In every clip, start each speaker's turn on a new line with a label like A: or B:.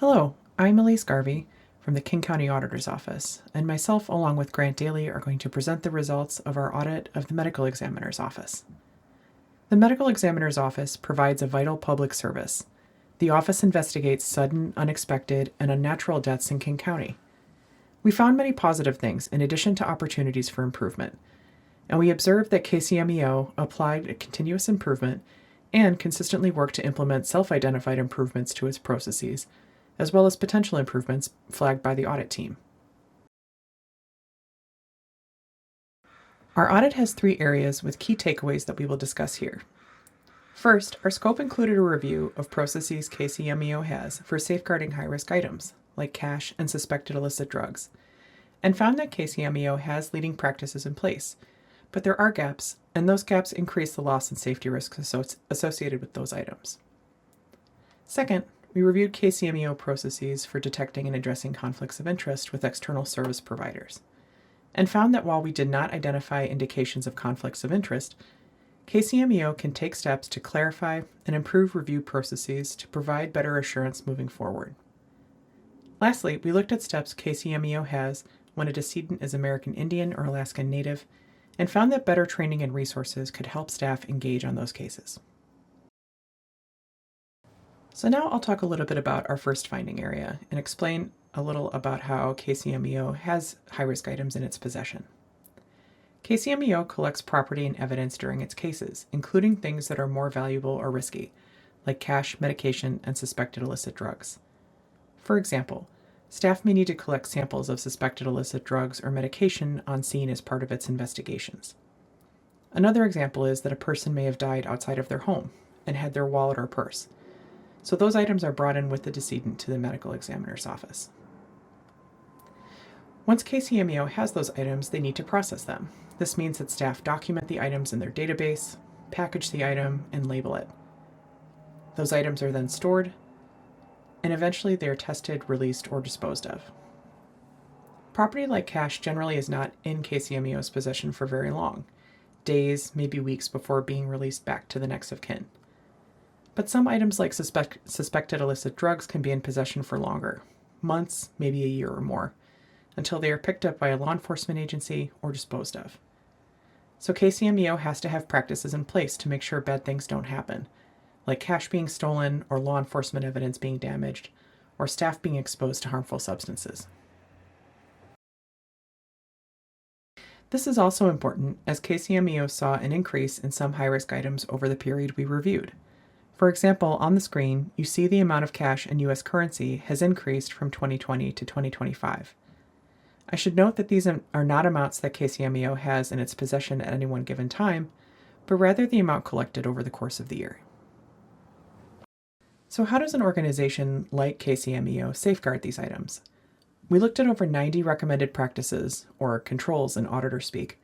A: Hello, I'm Elise Garvey from the King County Auditor's Office, and myself along with Grant Dailey are going to present the results of our audit of the Medical Examiner's Office. The Medical Examiner's Office provides a vital public service. The office investigates sudden, unexpected, and unnatural deaths in King County. We found many positive things in addition to opportunities for improvement, and we observed that KCMEO applied a continuous improvement and consistently worked to implement self-identified improvements to its processes, as well as potential improvements flagged by the audit team. Our audit has 3 areas with key takeaways that we will discuss here. First, our scope included a review of processes KCMEO has for safeguarding high-risk items, like cash and suspected illicit drugs, and found that KCMEO has leading practices in place, but there are gaps, and those gaps increase the loss and safety risks associated with those items. Second, we reviewed KCMEO processes for detecting and addressing conflicts of interest with external service providers, and found that while we did not identify indications of conflicts of interest, KCMEO can take steps to clarify and improve review processes to provide better assurance moving forward. Lastly, we looked at steps KCMEO has when a decedent is American Indian or Alaskan Native, and found that better training and resources could help staff engage on those cases. So now I'll talk a little bit about our first finding area and explain a little about how KCMEO has high-risk items in its possession. KCMEO collects property and evidence during its cases, including things that are more valuable or risky, like cash, medication, and suspected illicit drugs. For example, staff may need to collect samples of suspected illicit drugs or medication on scene as part of its investigations. Another example is that a person may have died outside of their home and had their wallet or purse. So those items are brought in with the decedent to the medical examiner's office. Once KCMEO has those items, they need to process them. This means that staff document the items in their database, package the item, and label it. Those items are then stored, and eventually they are tested, released, or disposed of. Property like cash generally is not in KCMEO's possession for very long, days, maybe weeks before being released back to the next of kin. But some items like suspected illicit drugs can be in possession for longer, months, maybe a year or more, until they are picked up by a law enforcement agency or disposed of. So KCMEO has to have practices in place to make sure bad things don't happen, like cash being stolen or law enforcement evidence being damaged, or staff being exposed to harmful substances. This is also important as KCMEO saw an increase in some high-risk items over the period we reviewed. For example, on the screen, you see the amount of cash in U.S. currency has increased from 2020 to 2025. I should note that these are not amounts that KCMEO has in its possession at any one given time, but rather the amount collected over the course of the year. So how does an organization like KCMEO safeguard these items? We looked at over 90 recommended practices, or controls in auditor speak,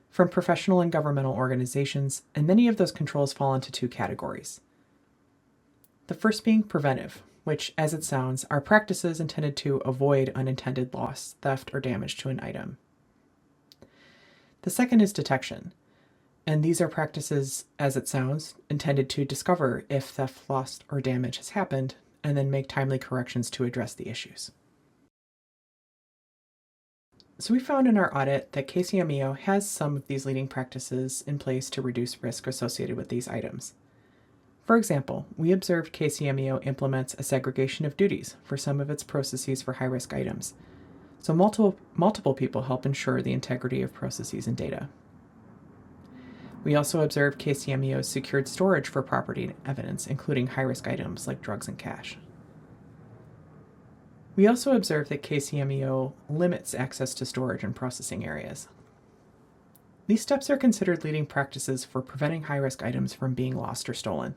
A: from professional and governmental organizations, and many of those controls fall into 2 categories. The first being preventive, which, as it sounds, are practices intended to avoid unintended loss, theft, or damage to an item. The second is detection, and these are practices, as it sounds, intended to discover if theft, loss, or damage has happened, and then make timely corrections to address the issues. So we found in our audit that KCMEO has some of these leading practices in place to reduce risk associated with these items. For example, we observed KCMEO implements a segregation of duties for some of its processes for high-risk items, so multiple people help ensure the integrity of processes and data. We also observed KCMEO's secured storage for property evidence, including high-risk items like drugs and cash. We also observed that KCMEO limits access to storage and processing areas. These steps are considered leading practices for preventing high-risk items from being lost or stolen.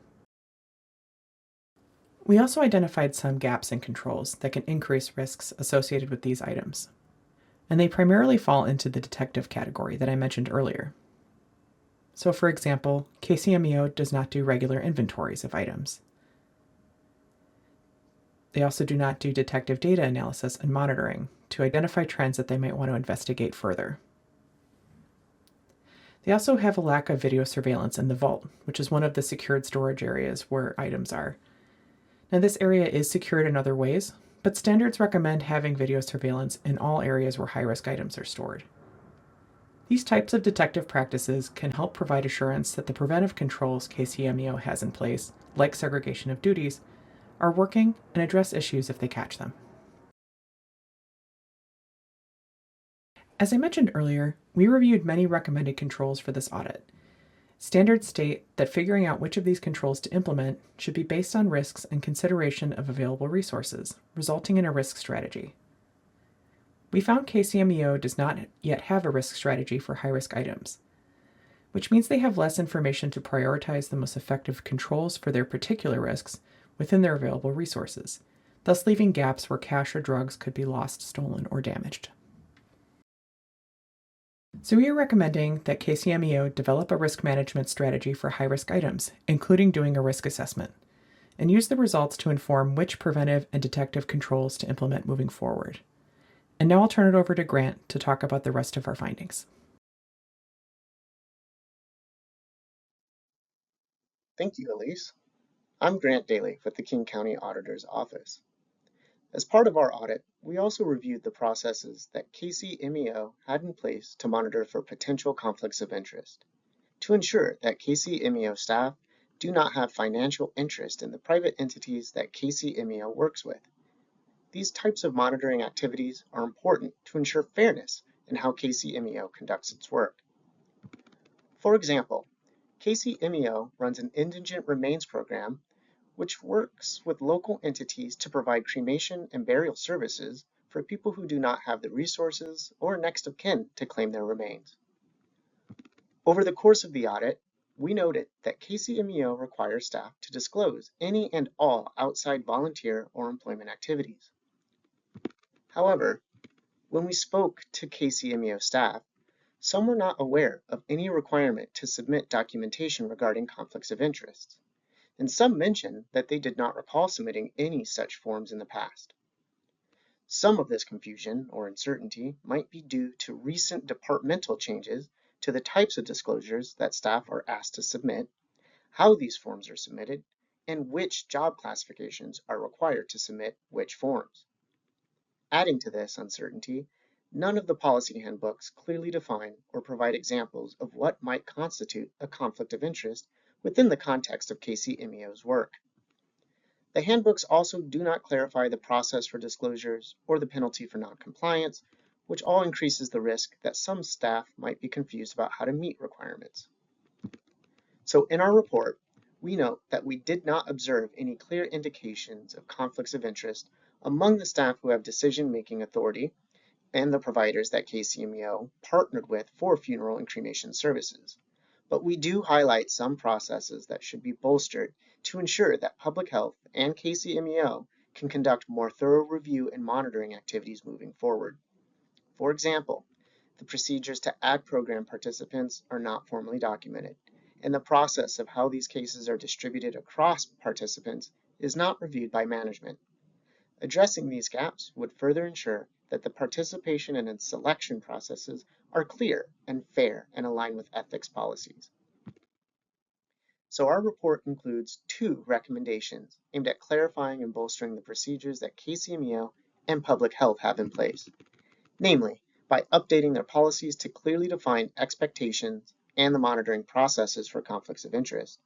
A: We also identified some gaps in controls that can increase risks associated with these items, and they primarily fall into the detective category that I mentioned earlier. So for example, KCMEO does not do regular inventories of items. They also do not do detective data analysis and monitoring to identify trends that they might want to investigate further. They also have a lack of video surveillance in the vault, which is one of the secured storage areas where items are. Now, this area is secured in other ways, but standards recommend having video surveillance in all areas where high-risk items are stored. These types of detective practices can help provide assurance that the preventive controls KCMEO has in place, like segregation of duties, are working and address issues if they catch them. As I mentioned earlier, we reviewed many recommended controls for this audit. Standards state that figuring out which of these controls to implement should be based on risks and consideration of available resources, resulting in a risk strategy. We found KCMEO does not yet have a risk strategy for high-risk items, which means they have less information to prioritize the most effective controls for their particular risks within their available resources, thus leaving gaps where cash or drugs could be lost, stolen, or damaged. So we are recommending that KCMEO develop a risk management strategy for high-risk items, including doing a risk assessment, and use the results to inform which preventive and detective controls to implement moving forward. And now I'll turn it over to Grant to talk about the rest of our findings.
B: Thank you, Elise. I'm Grant Dailey with the King County Auditor's Office. As part of our audit, we also reviewed the processes that KCMEO had in place to monitor for potential conflicts of interest, to ensure that KCMEO staff do not have financial interest in the private entities that KCMEO works with. These types of monitoring activities are important to ensure fairness in how KCMEO conducts its work. For example, KCMEO runs an indigent remains program which works with local entities to provide cremation and burial services for people who do not have the resources or next of kin to claim their remains. Over the course of the audit, we noted that KCMEO requires staff to disclose any and all outside volunteer or employment activities. However, when we spoke to KCMEO staff, some were not aware of any requirement to submit documentation regarding conflicts of interest, and some mentioned that they did not recall submitting any such forms in the past. Some of this confusion or uncertainty might be due to recent departmental changes to the types of disclosures that staff are asked to submit, how these forms are submitted, and which job classifications are required to submit which forms. Adding to this uncertainty, none of the policy handbooks clearly define or provide examples of what might constitute a conflict of interest within the context of KCMEO's work. The handbooks also do not clarify the process for disclosures or the penalty for noncompliance, which all increases the risk that some staff might be confused about how to meet requirements. So in our report, we note that we did not observe any clear indications of conflicts of interest among the staff who have decision-making authority and the providers that KCMEO partnered with for funeral and cremation services. But we do highlight some processes that should be bolstered to ensure that public health and KCMEO can conduct more thorough review and monitoring activities moving forward. For example, the procedures to add program participants are not formally documented, and the process of how these cases are distributed across participants is not reviewed by management. Addressing these gaps would further ensure that the participation and selection processes are clear and fair and aligned with ethics policies. So our report includes 2 recommendations aimed at clarifying and bolstering the procedures that KCMEO and public health have in place, namely by updating their policies to clearly define expectations and the monitoring processes for conflicts of interest,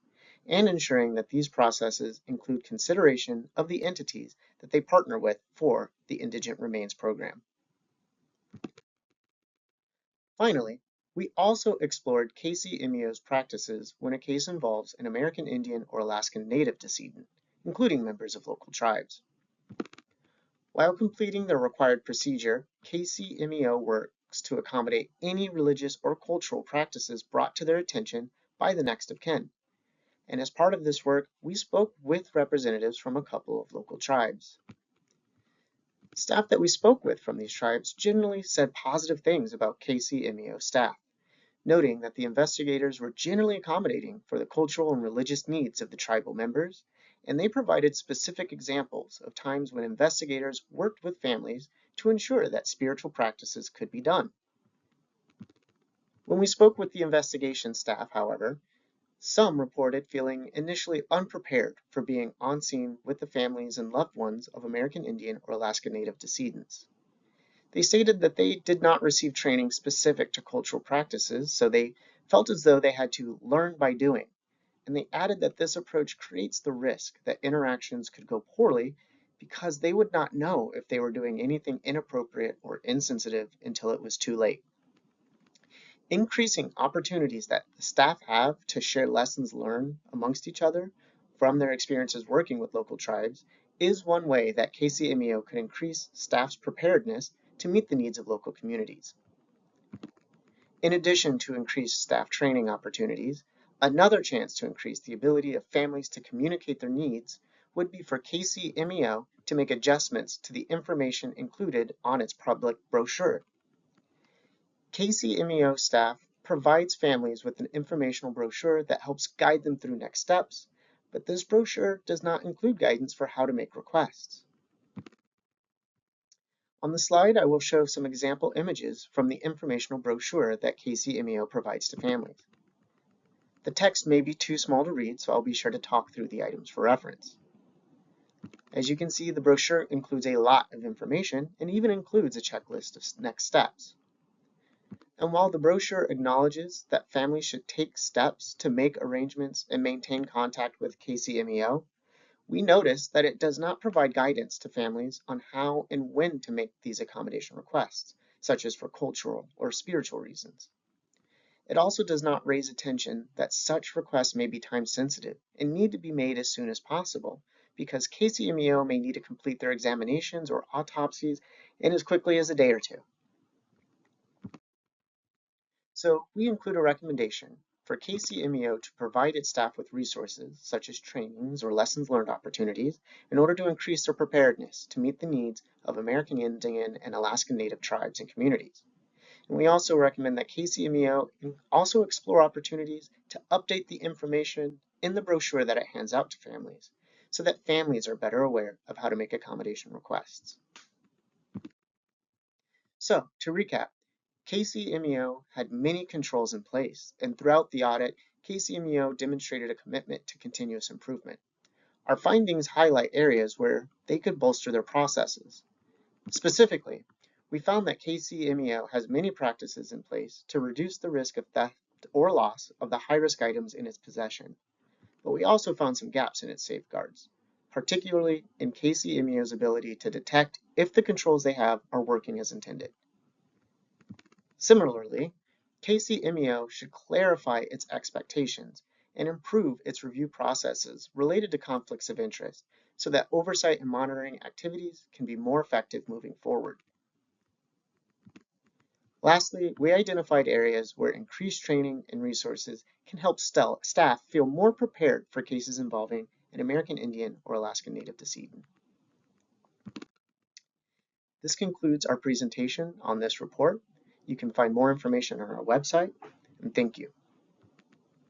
B: and ensuring that these processes include consideration of the entities that they partner with for the Indigent Remains Program. Finally, we also explored KCMEO's practices when a case involves an American Indian or Alaskan Native decedent, including members of local tribes. While completing the required procedure, KCMEO works to accommodate any religious or cultural practices brought to their attention by the next of kin. And as part of this work, we spoke with representatives from a couple of local tribes. Staff that we spoke with from these tribes generally said positive things about KCMEO staff, noting that the investigators were generally accommodating for the cultural and religious needs of the tribal members, and they provided specific examples of times when investigators worked with families to ensure that spiritual practices could be done. When we spoke with the investigation staff, however, Some reported feeling initially unprepared for being on scene with the families and loved ones of American Indian or Alaskan Native decedents. They stated that they did not receive training specific to cultural practices, so they felt as though they had to learn by doing. And they added that this approach creates the risk that interactions could go poorly because they would not know if they were doing anything inappropriate or insensitive until it was too late. Increasing opportunities that the staff have to share lessons learned amongst each other from their experiences working with local tribes is one way that KCMEO could increase staff's preparedness to meet the needs of local communities. In addition to increased staff training opportunities, another chance to increase the ability of families to communicate their needs would be for KCMEO to make adjustments to the information included on its public brochure. KCMEO staff provides families with an informational brochure that helps guide them through next steps, but this brochure does not include guidance for how to make requests. On the slide, I will show some example images from the informational brochure that KCMEO provides to families. The text may be too small to read, so I'll be sure to talk through the items for reference. As you can see, the brochure includes a lot of information and even includes a checklist of next steps. And while the brochure acknowledges that families should take steps to make arrangements and maintain contact with KCMEO, we notice that it does not provide guidance to families on how and when to make these accommodation requests, such as for cultural or spiritual reasons. It also does not raise attention that such requests may be time sensitive and need to be made as soon as possible, because KCMEO may need to complete their examinations or autopsies in as quickly as a day or two. So we include a recommendation for KCMEO to provide its staff with resources such as trainings or lessons learned opportunities in order to increase their preparedness to meet the needs of American Indian and Alaskan Native tribes and communities. And we also recommend that KCMEO also explore opportunities to update the information in the brochure that it hands out to families, so that families are better aware of how to make accommodation requests. So, to recap, KCMEO had many controls in place, and throughout the audit, KCMEO demonstrated a commitment to continuous improvement. Our findings highlight areas where they could bolster their processes. Specifically, we found that KCMEO has many practices in place to reduce the risk of theft or loss of the high-risk items in its possession. But we also found some gaps in its safeguards, particularly in KCMEO's ability to detect if the controls they have are working as intended. Similarly, KCMEO should clarify its expectations and improve its review processes related to conflicts of interest so that oversight and monitoring activities can be more effective moving forward. Lastly, we identified areas where increased training and resources can help staff feel more prepared for cases involving an American Indian or Alaskan Native decedent. This concludes our presentation on this report. You can find more information on our website, and thank you.